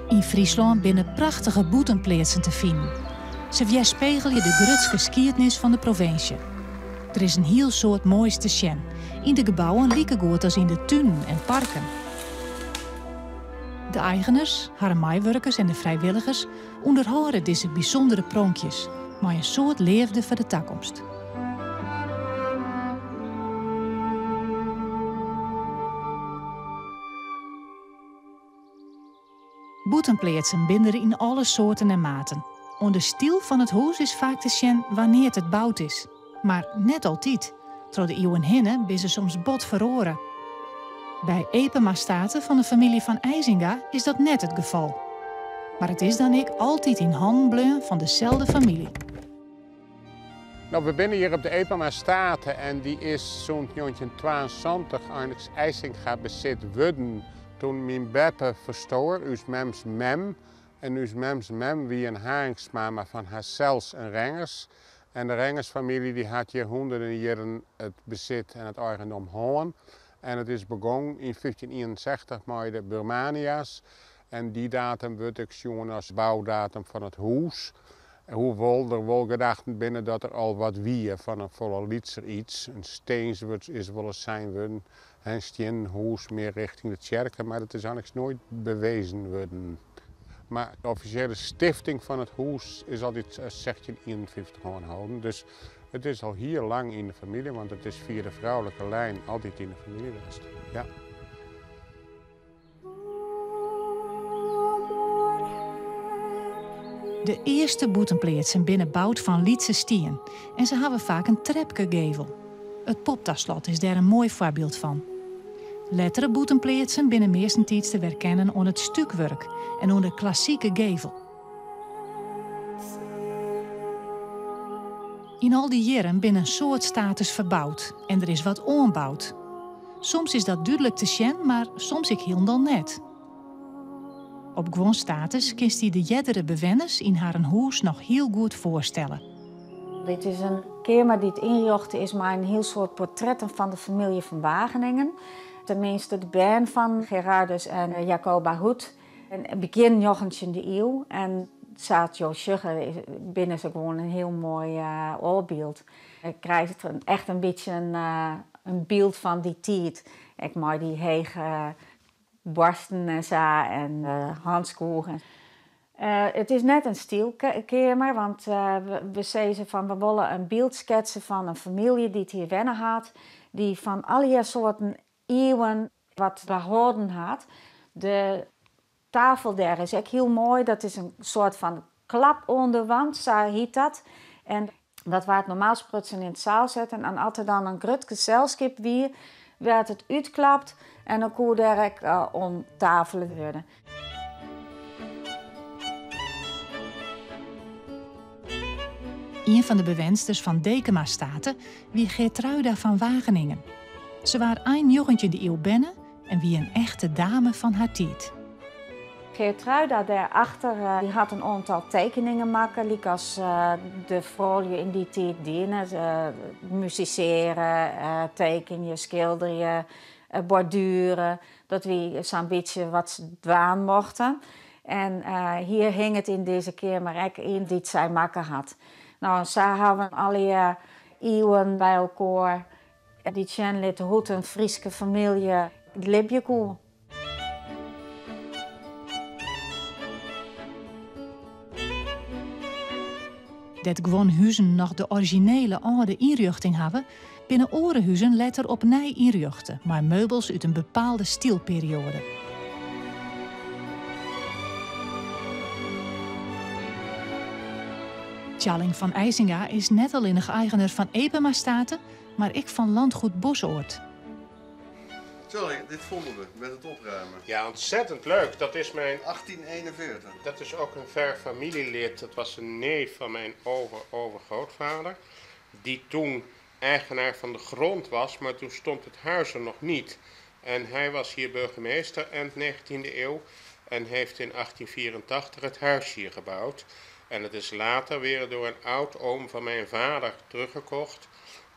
In Friesland binnen prachtige boetenplaatsen te vinden. Ze weerspiegelen de grutske geschiedenis van de provincie. Er is een heel soort moois te zien. In de gebouwen lieken goed als in de tuinen en parken. De eigenaars, haar maaiwerkers en de vrijwilligers onderhouden deze bijzondere pronkjes, maar een soort leefde voor de toekomst. Boetenplaatsen binden er in alle soorten en maten. Onder de stiel van het huis is vaak te zien wanneer het bouwd is. Maar net altijd. Door de eeuwen heen ben ze soms bot verloren. Bij Epema-staten van de familie van IJzinga is dat net het geval. Maar het is dan ook altijd in handen van dezelfde familie. Nou, we zijn hier op de Epema-staten en die is zo'n 1922 eigenlijk IJzinga bezit worden. Toen mijn beppe verstoor, uw mems mem. En uw mems mem wie een haringsmama van haarzelfs en Rengers. En de Rengersfamilie die had hier honderden jaren het bezit en het eigendom gehad. En het is begonnen in 1561 met de Burmania's. En die datum wordt ook gezien als bouwdatum van het huis. Hoewel er wel gedachten binnen dat er al wat wie van een volle lietser iets. Een steens is wel eens zijn worden. Een steenhuis meer richting de kerken, maar dat is eigenlijk nooit bewezen worden. Maar de officiële stifting van het huis is altijd 1651 gehouden. Dus het is al hier lang in de familie, want het is via de vrouwelijke lijn altijd in de familie geweest. Ja. De eerste boetenplaatsen binnen bouwd van Lietse stien en ze hebben vaak een trepkegevel. Het Poptaslot is daar een mooi voorbeeld van. Lettere boetenplaatsen binnen meestentijds te herkennen onder het stukwerk en onder de klassieke gevel. In al die jaren binnen een soort status verbouwd en er is wat onbouwd. Soms is dat duidelijk te zien, maar soms ik heel dan net. Op gewoon status kist hij de jeddere bewenners in haar huis nog heel goed voorstellen. Dit is een kamer die het inrichten is, maar een heel soort portretten van de familie van Wageningen. Tenminste de band van Gerardus en Jacoba Hoed. En begin 19e eeuw. En staat Jo Schugger binnen ze gewoon een heel mooi oorbeeld. Je krijgt echt een beetje een beeld van die tijd. Ik maak die hege borsten en zo en handschoenen. Het is net een stielkamer, want we zeiden van we willen een beeld schetsen van een familie die het hier wennen had. Die van alle soorten eeuwen wat behouden had. De tafel daar is ook heel mooi. Dat is een soort van klap onder de wand, zo heet dat. En dat waar het normaal sprutsen in het zaal zetten. En als er dan een groot gezelschap weer, werd het uitklapt en dan kon daar ook om tafelen worden. Een van de bewensters van Dekema-staten wie Geertruida van Wageningen. Ze waren eind 19e eeuw binnen en wie een echte dame van haar tijd. Geertruida daarachter die had een aantal tekeningen maken, like als de vrouwen in die tijd dienen. Musiceren, tekenen, schilderen, borduren. Dat we zo'n beetje wat dwaan mochten. En hier hing het in deze kamer ook in die zij maken had. Nou, ze hebben alle eeuwen bij elkaar. Die Tjen liet goed een Friese familie libje koe. Dat gewoon huizen nog de originele oude inrichting hebben, binnen orenhuizen letter op nij inrichten, maar meubels uit een bepaalde stilperiode. Tjalling van IJzinga is net alleen nog eigenaar van Epema-staten, maar ik van landgoed Bosoort. Sorry, dit vonden we met het opruimen. Ja, ontzettend leuk. Dat is mijn 1841. Dat is ook een ver familielid. Dat was een neef van mijn overgrootvader. Die toen eigenaar van de grond was, maar toen stond het huis er nog niet. En hij was hier burgemeester eind 19e eeuw en heeft in 1884 het huis hier gebouwd. En het is later weer door een oud-oom van mijn vader teruggekocht.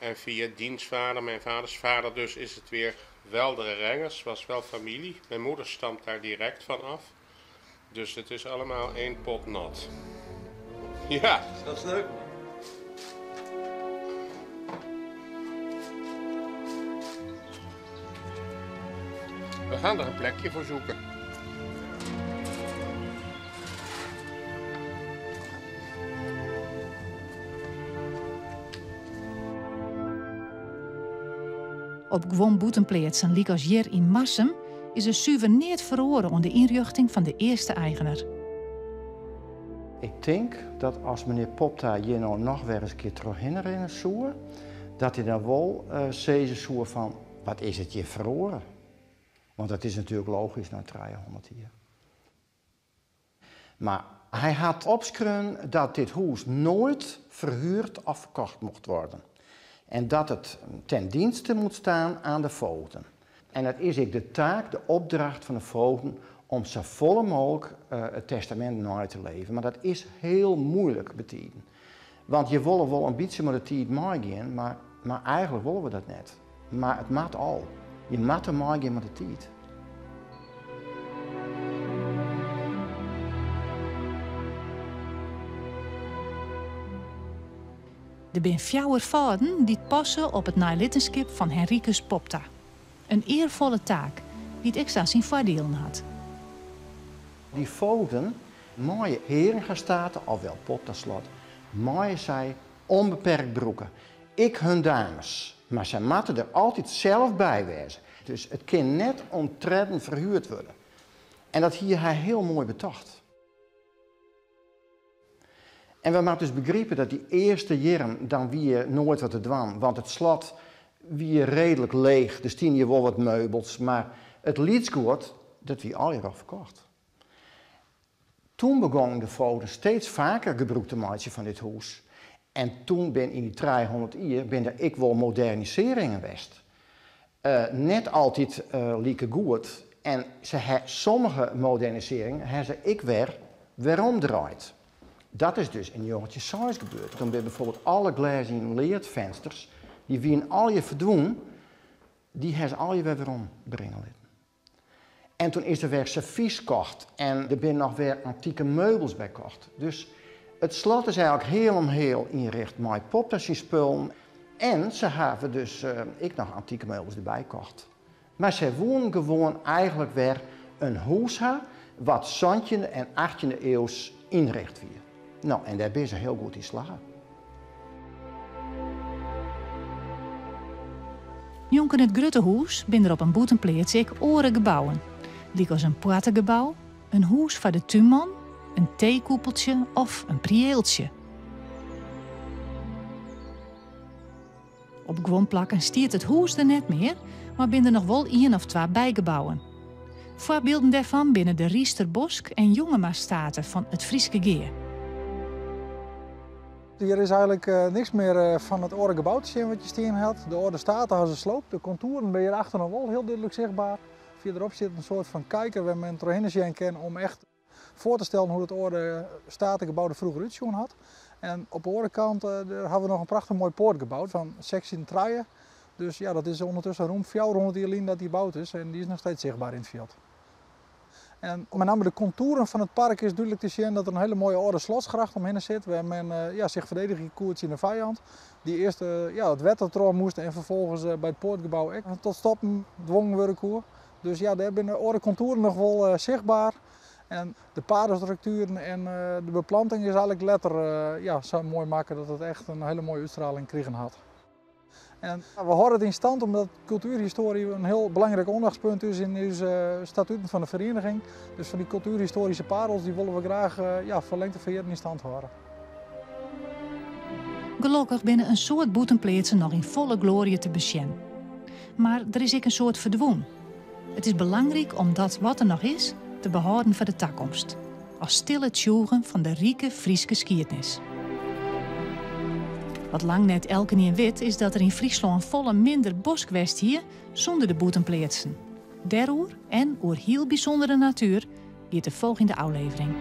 En via dienstvader, mijn vaders vader dus, is het weer Weldere Rengers, was wel familie. Mijn moeder stamt daar direct van af. Dus het is allemaal één pot nat. Ja. Dat is leuk. We gaan er een plekje voor zoeken. Op gewoon boetenpleetsen, liek als hier in Marsum, is er souveneerd verloren onder de inrichting van de eerste eigenaar. Ik denk dat als meneer Popta hier nou nog weer eens een keer terug herinneren zou, dat hij dan wel zeggen zou van, wat is het hier verloren? Want dat is natuurlijk logisch na 300 jaar. Maar hij had opgeschreven dat dit huis nooit verhuurd of verkocht mocht worden. En dat het ten dienste moet staan aan de voogden. En het is ook de taak, de opdracht van de voogden om zo vol mogelijk het testament na te leven. Maar dat is heel moeilijk betiden. Want je wil wel een beetje met de tijd meegaan, maar eigenlijk willen we dat niet. Maar het moet al. Je moet er meegaan met de tijd. Er zijn 4 vaden die passen op het nalatenschap van Henricus Popta. Een eervolle taak die het extra zijn voordelen had. Die voogden, mooie heren gaan staten, ofwel Popta-slot, mooie zij onbeperkt broeken. Ik hun dames, maar zij moeten er altijd zelf bij wezen. Dus het kan net onttreddend verhuurd worden. En dat hier hij heel mooi betocht. En we moeten dus begrijpen dat die eerste jaren dan weer nooit wat te doen, want het slot weer redelijk leeg, er staan hier wel wat meubels, maar het lietsgoed, dat wie al hier verkocht. Toen begonnen de voogden steeds vaker gebruik te maken van dit huis. En toen ben in die 300 jaar ben er ik wel moderniseringen geweest. Net altijd lieke goed. En sommige moderniseringen hebben ze ik weer omdraaid. Dat is dus in jongetje 6 gebeurd. Toen ben bijvoorbeeld alle glazen leervensters, die wien al je verdween, die hebben ze al je weer ombrengen. En toen is er weer servies gekocht en er zijn nog weer antieke meubels bij gekocht. Dus het slot is eigenlijk heel inricht met Popta-spullen. En ze hebben dus ik nog antieke meubels erbij gekocht. Maar ze woonden gewoon eigenlijk weer een huis wat 17e en 18e eeuws inricht weer. Nou, en daar ben ze heel goed in slagen. Jonken het Gruttehoes binnen er op een boetenpleets ik oren gebouwen. Liek als een poatengebouw, een hoes voor de tuinman, een theekoepeltje of een prieeltje. Op gwonplakken stiert het hoes er net meer, maar binnen nog wel 1 of 2 bijgebouwen. Voorbeelden daarvan binnen de Riesterbosk en Jongemastaten van het Frieske Geer. Hier is eigenlijk niks meer van het oude gebouw te zien wat je steen had. De oude staten hadden ze sloopt. De contouren ben hierachter nog wel heel duidelijk zichtbaar. Verderop zit een soort van kijker waar men doorheen zien kan om echt voor te stellen hoe het oude statengebouw er vroeger uitzien had. En op de andere kant hebben we nog een prachtig mooi poort gebouwd van sectie 3. Dus ja, dat is ondertussen rond 400 jaar dat die gebouwd is en die is nog steeds zichtbaar in het veld. En met name de contouren van het park is duidelijk te zien dat er een hele mooie oude slotsgracht omheen zit. Waar men zich verdediging koert in de vijand. Die eerst het wettertrouw moest en vervolgens bij het poortgebouw tot stoppen dwongen worden. Dus ja, daar zijn de oude contouren nog wel zichtbaar. En de padenstructuren en de beplanting is eigenlijk letter zo mooi maken dat het echt een hele mooie uitstraling kregen had. En we houden het in stand omdat cultuurhistorie een heel belangrijk aandachtspunt is in de statuten van de vereniging. Dus van die cultuurhistorische parels die willen we graag voor lengte van jaren in stand houden. Gelukkig binnen een soort boetenpleetsen nog in volle glorie te bezien. Maar er is ook een soort verdwoen. Het is belangrijk om dat wat er nog is te behouden voor de toekomst. Als stille tjoegen van de rieke Frieske geschiedenis. Wat lang net elke niet weet is dat er in Friesland volle minder boskwest hier zonder de boetenpleetsen. Daarover en oer heel bijzondere natuur gaat de volgende aflevering.